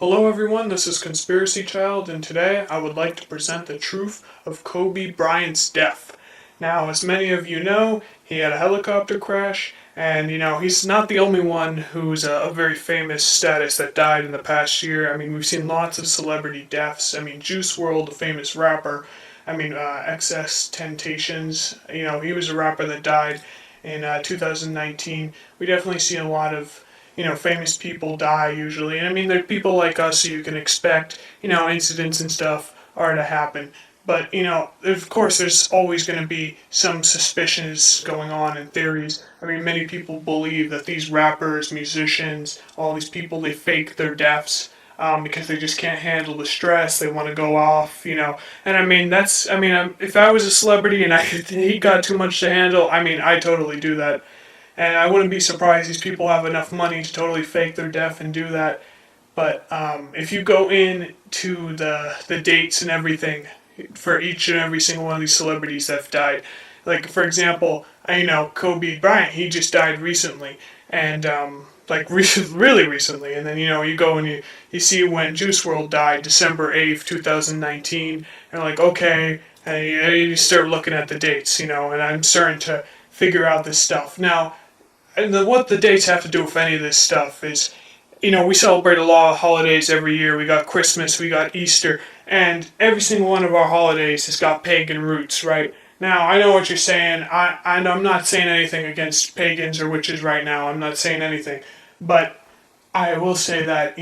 Hello everyone, this is Conspiracy Child, and today I would like to present the truth of Kobe Bryant's death. Now, as many of you know, he had a helicopter crash, and he's not the only one who's a very famous status that died in the past year. I mean, we've seen lots of celebrity deaths. I mean, Juice WRLD, the famous rapper, XS Temptations, he was a rapper that died in 2019. We definitely see a lot of famous people die usually. And I mean, they're people like us, so you can expect, incidents and stuff are to happen. But, of course, there's always going to be some suspicions going on and theories. I mean, many people believe that these rappers, musicians, all these people, they fake their deaths. Because they just can't handle the stress, they want to go off. And I mean, if I was a celebrity and he got too much to handle, I mean, I totally do that. And I wouldn't be surprised these people have enough money to totally fake their death and do that. But if you go into the dates and everything for each and every single one of these celebrities that have died, like for example, I know Kobe Bryant, he just died recently, and really recently. And then you go and you see when Juice WRLD died, December 8th, 2019, and like okay, and you start looking at the dates, and I'm starting to figure out this stuff now. And what the dates have to do with any of this stuff is, we celebrate a lot of holidays every year. We got Christmas, we got Easter, and every single one of our holidays has got pagan roots, right? Now, I know what you're saying. I'm not saying anything against pagans or witches right now. I'm not saying anything. But I will say that,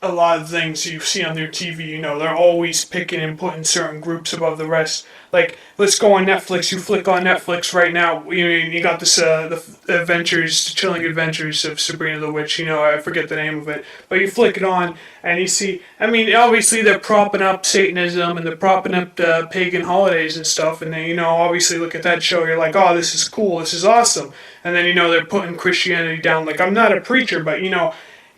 a lot of things you see on their TV, they're always picking and putting certain groups above the rest. Like, let's go on Netflix. You flick on Netflix right now. You got this, the Chilling Adventures of Sabrina the Witch. I forget the name of it. But you flick it on, and you see, I mean, obviously they're propping up Satanism, and they're propping up the pagan holidays and stuff. And then, obviously look at that show, you're like, oh, this is cool, this is awesome. And then, they're putting Christianity down. Like, I'm not a preacher, but,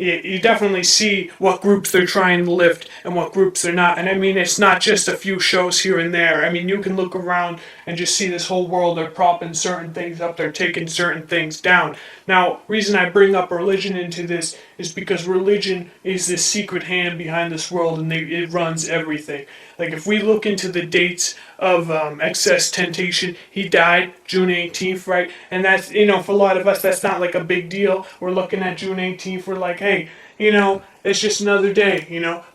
you definitely see what groups they're trying to lift and what groups they're not. And I mean, it's not just a few shows here and there. I mean, you can look around and just see this whole world. They're propping certain things up. They're taking certain things down. Now, reason I bring up religion into this is because religion is this secret hand behind this world, and it runs everything. Like, if we look into the dates of Excess Temptation, he died June 18th, right? And that's, for a lot of us, that's not like a big deal. We're looking at June 18th, we're like, hey, it's just another day.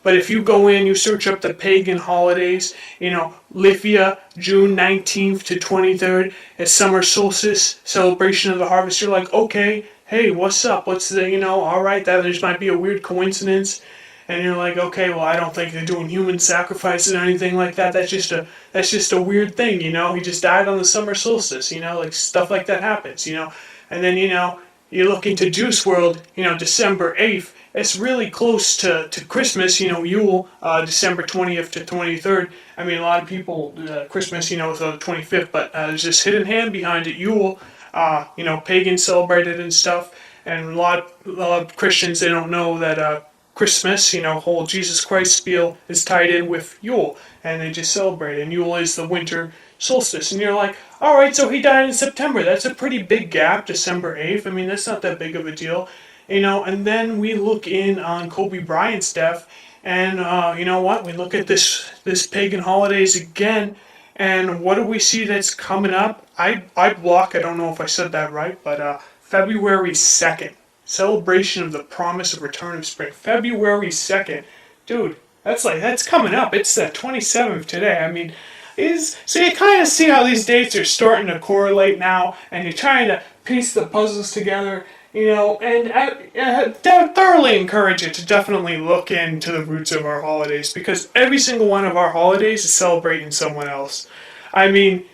But if you go in, you search up the pagan holidays, Lithia, June 19th to 23rd, it's summer solstice, celebration of the harvest, you're like, okay, hey, what's up? What's the, alright, that just might be a weird coincidence. And you're like, okay, well, I don't think they're doing human sacrifices or anything like that. That's just a weird thing, He just died on the summer solstice, like stuff like that happens, And then, you look into Juice WRLD, December 8th. It's really close to Christmas, Yule, December 20th to 23rd. I mean, a lot of people, Christmas, is on the 25th, but there's this hidden hand behind it, Yule, pagans celebrated and stuff. And a lot of Christians, they don't know that Christmas, whole Jesus Christ spiel is tied in with Yule, and they just celebrate. And Yule is the winter solstice, and you're like, all right, so he died in September. That's a pretty big gap, December 8th. I mean, that's not that big of a deal, And then we look in on Kobe Bryant's death, and you know what? We look at this pagan holidays again, and what do we see that's coming up? I block. I don't know if I said that right, but February 2nd. Celebration of the promise of return of spring. February 2nd. Dude, that's coming up. It's the 27th today. I mean, so you kind of see how these dates are starting to correlate now, and you're trying to piece the puzzles together, and I thoroughly encourage you to definitely look into the roots of our holidays, because every single one of our holidays is celebrating someone else. I mean,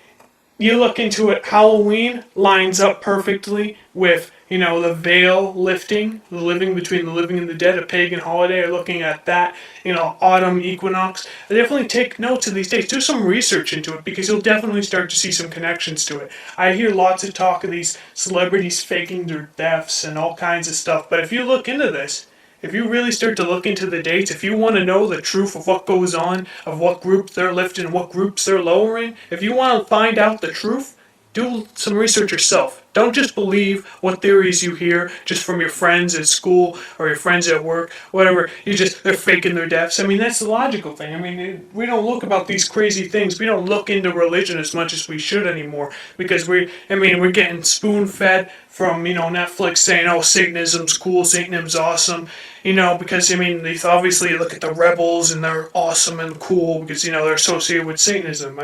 you look into it, Halloween lines up perfectly with, the veil lifting, the living between the living and the dead, a pagan holiday, or looking at that, autumn equinox. I definitely take notes of these days. Do some research into it, because you'll definitely start to see some connections to it. I hear lots of talk of these celebrities faking their deaths and all kinds of stuff, but if you look into this, if you really start to look into the dates, if you want to know the truth of what goes on, of what groups they're lifting, what groups they're lowering, if you want to find out the truth, do some research yourself. Don't just believe what theories you hear just from your friends at school or your friends at work, whatever. They're faking their deaths. I mean, that's the logical thing. I mean, we don't look about these crazy things. We don't look into religion as much as we should anymore because we're getting spoon fed from, Netflix saying, oh, Satanism's cool, Satanism's awesome, because, they obviously look at the rebels and they're awesome and cool because, they're associated with Satanism.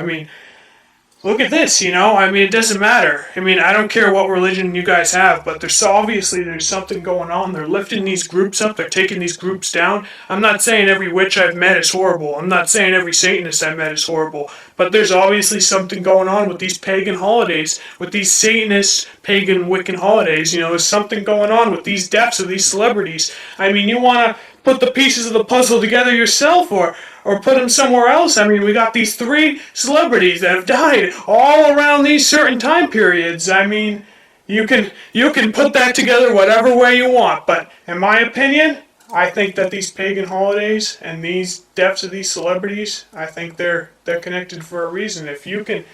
Look at this, it doesn't matter. I don't care what religion you guys have, but there's something going on. They're lifting these groups up. They're taking these groups down. I'm not saying every witch I've met is horrible. I'm not saying every Satanist I've met is horrible. But there's obviously something going on with these pagan holidays, with these Satanist, pagan, Wiccan holidays. There's something going on with these deaths of these celebrities. You want to put the pieces of the puzzle together yourself, or put them somewhere else. We got these 3 celebrities that have died all around these certain time periods. You can put that together whatever way you want, but in my opinion, I think that these pagan holidays and these deaths of these celebrities, I think they're connected for a reason. If you can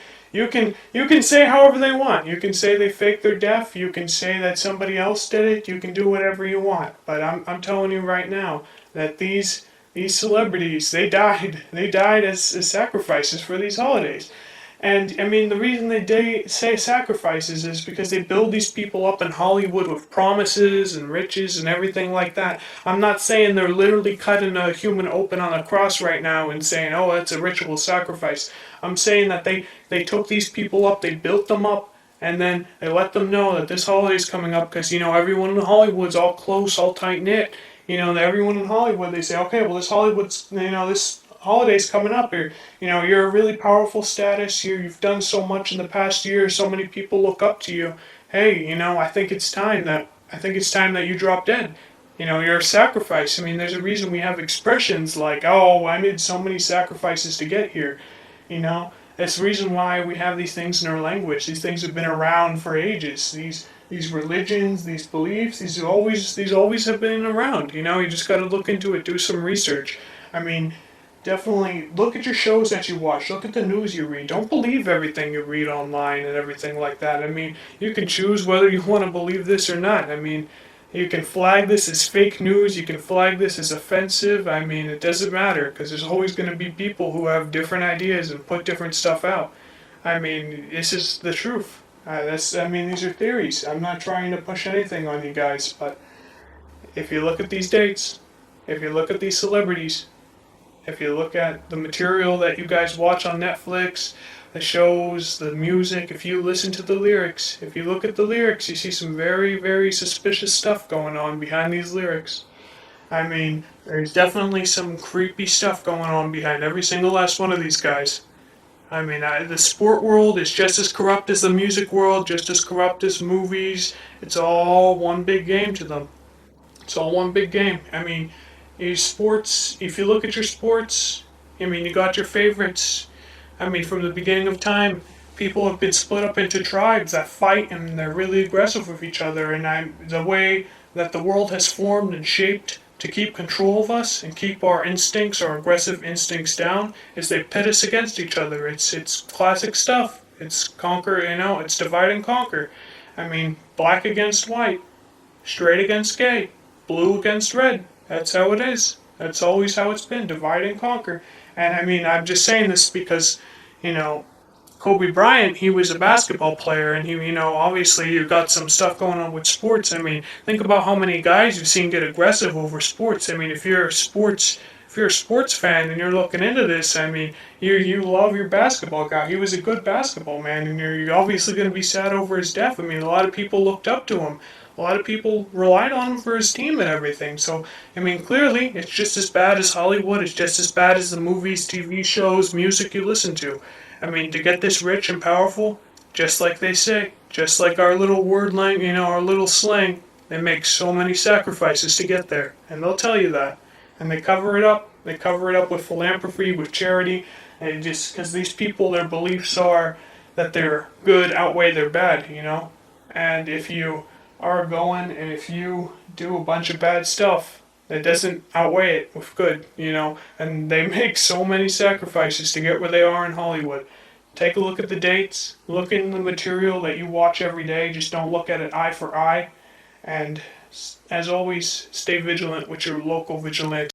say however they want. You can say they faked their death. You can say that somebody else did it. You can do whatever you want. But I'm telling you right now that these celebrities, they died. They died as sacrifices for these holidays. And the reason they say sacrifices is because they build these people up in Hollywood with promises and riches and everything like that. I'm not saying they're literally cutting a human open on a cross right now and saying, oh, that's a ritual sacrifice. I'm saying that they took these people up, they built them up, and then they let them know that this holiday's coming up because, everyone in Hollywood's all close, all tight-knit. Everyone in Hollywood, they say, okay, well, this holiday's coming up here. You're a really powerful status. You've done so much in the past year. So many people look up to you. Hey, I think it's time that you drop dead. You're a sacrifice. There's a reason we have expressions like, oh, I made so many sacrifices to get here. That's the reason why we have these things in our language. These things have been around for ages. These religions, these beliefs, these always have been around. You just got to look into it, do some research. Definitely look at your shows that you watch. Look at the news you read. Don't believe everything you read online and everything like that. You can choose whether you want to believe this or not. You can flag this as fake news. You can flag this as offensive. It doesn't matter because there's always going to be people who have different ideas and put different stuff out. This is the truth. These are theories. I'm not trying to push anything on you guys, but if you look at these dates, if you look at these celebrities, if you look at the material that you guys watch on Netflix, the shows, the music, if you listen to the lyrics, if you look at the lyrics, you see some very, very suspicious stuff going on behind these lyrics. There's definitely some creepy stuff going on behind every single last one of these guys. The sport world is just as corrupt as the music world, just as corrupt as movies. It's all one big game to them. It's all one big game. Sports, if you look at your sports, you got your favorites. From the beginning of time, people have been split up into tribes that fight and they're really aggressive with each other. And the way that the world has formed and shaped to keep control of us and keep our instincts, our aggressive instincts down, is they pit us against each other. It's classic stuff. It's conquer, it's divide and conquer. Black against white, straight against gay, blue against red. That's how it is. That's always how it's been, divide and conquer. And I'm just saying this because, Koby Bryant, he was a basketball player, and obviously you've got some stuff going on with sports. Think about how many guys you've seen get aggressive over sports. If you're a sports fan and you're looking into this, you love your basketball guy. He was a good basketball man, and you're obviously going to be sad over his death. A lot of people looked up to him. A lot of people relied on him for his team and everything. So, clearly, it's just as bad as Hollywood. It's just as bad as the movies, TV shows, music you listen to. To get this rich and powerful, just like they say, just like our little our little slang, they make so many sacrifices to get there. And they'll tell you that. And they cover it up. They cover it up with philanthropy, with charity, and just because these people, their beliefs are that their good outweigh their bad, And if you are going and if you do a bunch of bad stuff, that doesn't outweigh it with good, And they make so many sacrifices to get where they are in Hollywood. take a look at the dates, look in the material that you watch every day, just don't look at it eye for eye, and as always, stay vigilant with your local vigilante